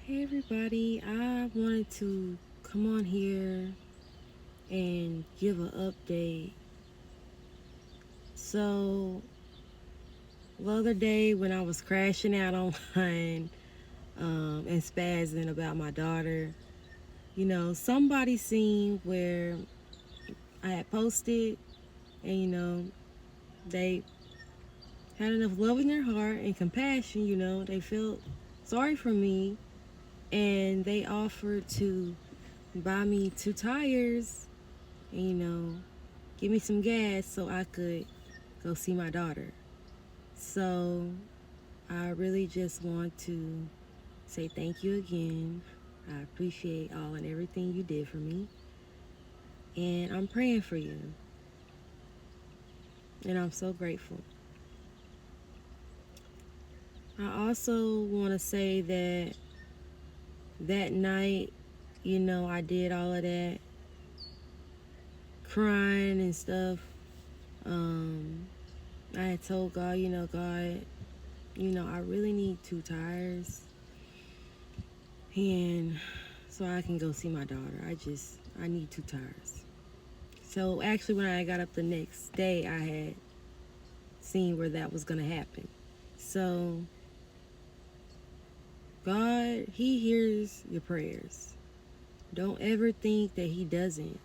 Hey everybody, I wanted to come on here and give an update. So, the other day when I was crashing out online and spazzing about my daughter, somebody seen where I had posted and, they had enough love in their heart and compassion, they felt sorry for me and they offered to buy me two tires and, give me some gas so I could go see my daughter. So I really just want to say thank you again. I appreciate all and everything you did for me. And I'm praying for you. And I'm so grateful. I also want to say that that night, I did all of that crying and stuff. Um, I had told God, God, I really need two tires. And so I can go see my daughter. I need two tires. So actually, when I got up the next day, I had seen where that was going to happen. So God, He hears your prayers. Don't ever think that He doesn't.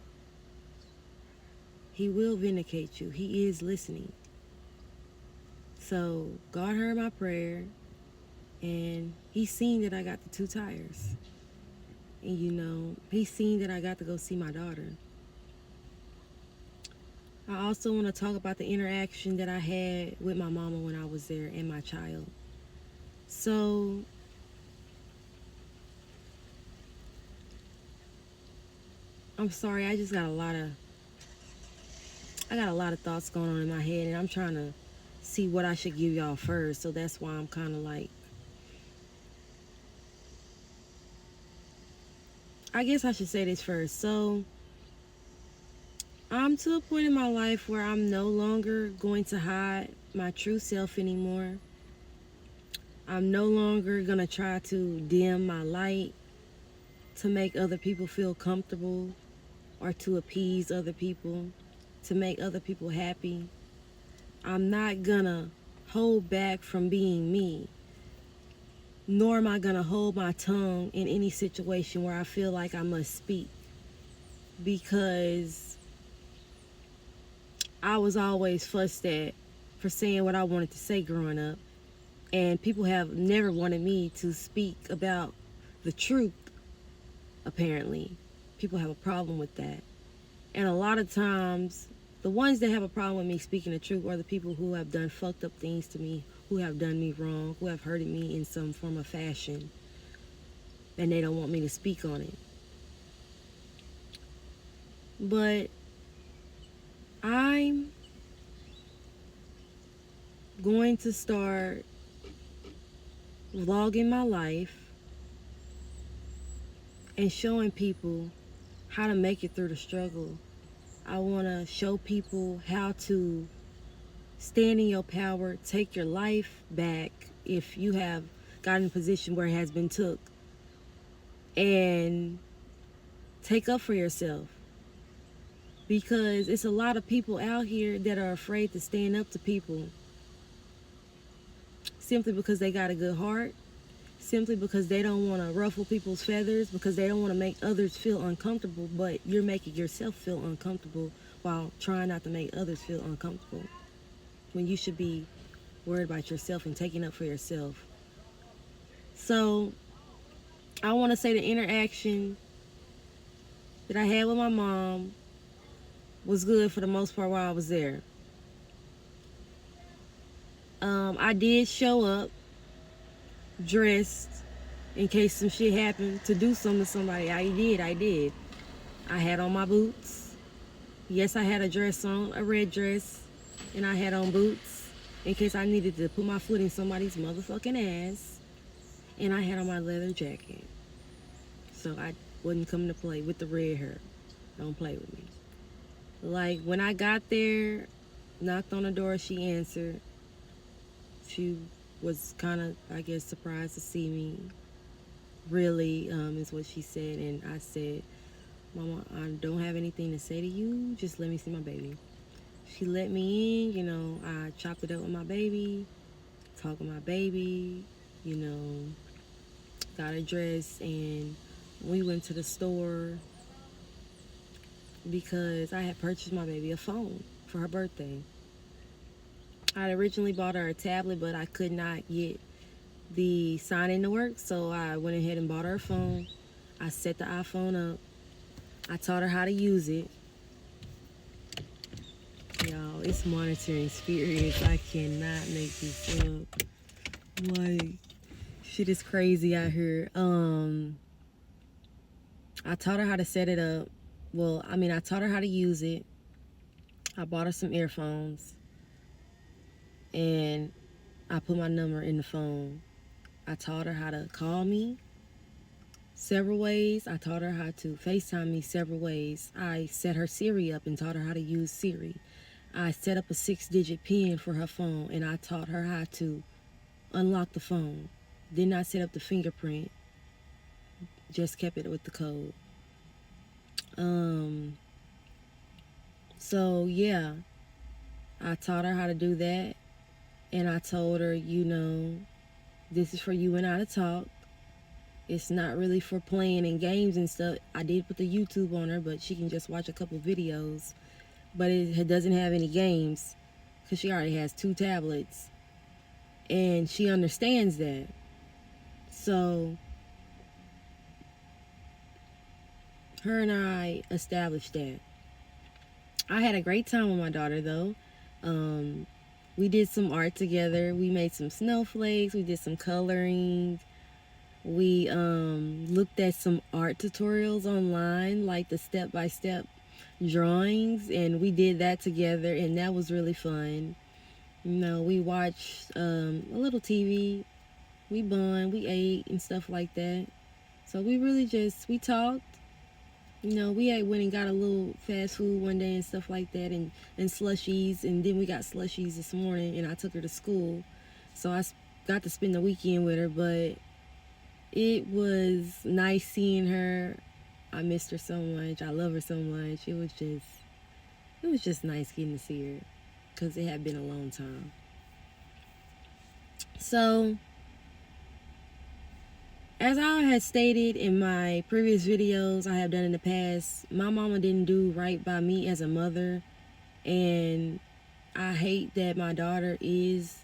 He will vindicate you. He is listening. So God heard my prayer, and He seen that I got the two tires. And He seen that I got to go see my daughter. I also want to talk about the interaction that I had with my mama when I was there and my child. So, I'm sorry, I got a lot of thoughts going on in my head and I'm trying to see what I should give y'all first. So that's why I'm kind of like I guess I should say this first. So, I'm to a point in my life where I'm no longer going to hide my true self anymore. I'm no longer going to try to dim my light to make other people feel comfortable or to appease other people, to make other people happy. I'm not gonna hold back from being me, nor am I gonna hold my tongue in any situation where I feel like I must speak because I was always fussed at for saying what I wanted to say growing up, and people have never wanted me to speak about the truth, apparently. People have a problem with that. And a lot of times, the ones that have a problem with me speaking the truth are the people who have done fucked up things to me, who have done me wrong, who have hurted me in some form of fashion, and they don't want me to speak on it. But I'm going to start vlogging my life and showing people how to make it through the struggle. I want to show people how to stand in your power, take your life back if you have gotten in a position where it has been took, and take up for yourself. Because it's a lot of people out here that are afraid to stand up to people simply because they got a good heart, simply because they don't want to ruffle people's feathers, because they don't want to make others feel uncomfortable, but you're making yourself feel uncomfortable while trying not to make others feel uncomfortable when you should be worried about yourself and taking up for yourself. So I want to say the interaction that I had with my mom was good for the most part while I was there. I did show up dressed in case some shit happened to do something to somebody. I did. I had on my boots. Yes, I had a dress on, a red dress, and I had on boots in case I needed to put my foot in somebody's motherfucking ass. And I had on my leather jacket. So I wasn't coming to play with the red hair. Don't play with me. Like, when I got there, knocked on the door, she answered. She was kind of, I guess, surprised to see me. really, is what she said. And I said, Mama, I don't have anything to say to you. Just let me see my baby. She let me in, I chopped it up with my baby, talked with my baby, you know, got her dressed, and we went to the store because I had purchased my baby a phone for her birthday. I had originally bought her a tablet, but I could not get the sign in to work, so I went ahead and bought her a phone. I set the iPhone up. I taught her how to use it. Y'all, it's monitoring spirits. I cannot make this up. Like, shit is crazy out here. I taught her how to set it up. I taught her how to use it. I bought her some earphones. And I put my number in the phone. I taught her how to call me several ways. I taught her how to FaceTime me several ways. I set her Siri up and taught her how to use Siri. I set up a 6-digit PIN for her phone, and I taught her how to unlock the phone. Did not set up the fingerprint. Just kept it with the code. So yeah, I taught her how to do that, and I told her, this is for you and I to talk. It's not really for playing in games and stuff. I did put the YouTube on her, but she can just watch a couple videos. But it doesn't have any games because she already has 2 tablets. And she understands that. So her and I established that. I had a great time with my daughter, though. We did some art together. We made some snowflakes. We did some coloring. We looked at some art tutorials online, like the step-by-step drawings, and we did that together, and that was really fun. We watched a little TV. We bond, we ate, and stuff like that. So we really we talked. We went and got a little fast food one day and stuff like that, and slushies, and then we got slushies this morning, and I took her to school. So I got to spend the weekend with her, but it was nice seeing her. I missed her so much. I love her so much. It was just nice getting to see her because it had been a long time. So, as I had stated in my previous videos I have done in the past, my mama didn't do right by me as a mother, and I hate that my daughter is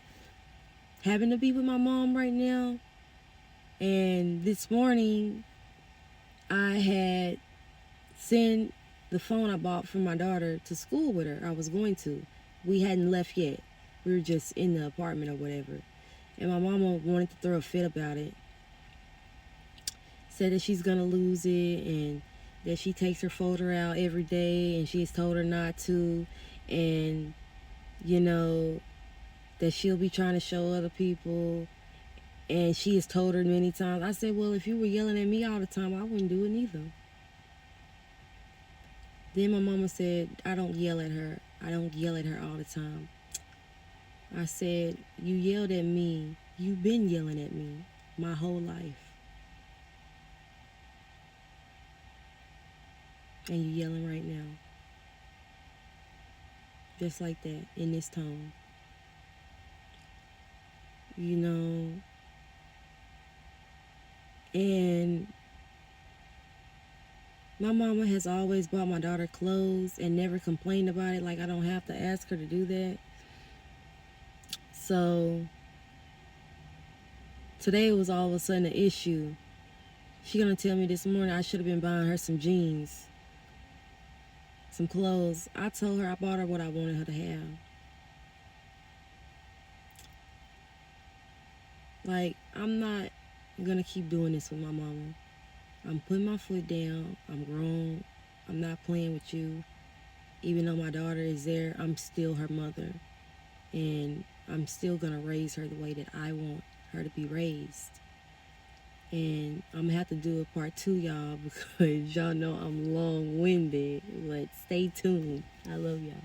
having to be with my mom right now. And this morning, I had sent the phone I bought for my daughter to school with her. I was going to. We hadn't left yet. We were just in the apartment or whatever. And my mama wanted to throw a fit about it. Said that she's going to lose it and that she takes her folder out every day and she has told her not to. And, that she'll be trying to show other people. And she has told her many times. I said, well, if you were yelling at me all the time, I wouldn't do it neither. Then my mama said, I don't yell at her. I don't yell at her all the time. I said, you yelled at me. You've been yelling at me my whole life. And you're yelling right now. Just like that, in this tone. And my mama has always bought my daughter clothes and never complained about it. Like, I don't have to ask her to do that. So today was all of a sudden an issue. She gonna tell me this morning I should have been buying her some jeans, some clothes. I told her I bought her what I wanted her to have. Like, I'm not gonna keep doing this with my mama. I'm putting my foot down. I'm grown. I'm not playing with you. Even though my daughter is there, I'm still her mother. And I'm still gonna raise her the way that I want her to be raised. And I'm gonna have to do a part 2, y'all, because y'all know I'm long-winded. But stay tuned. I love y'all.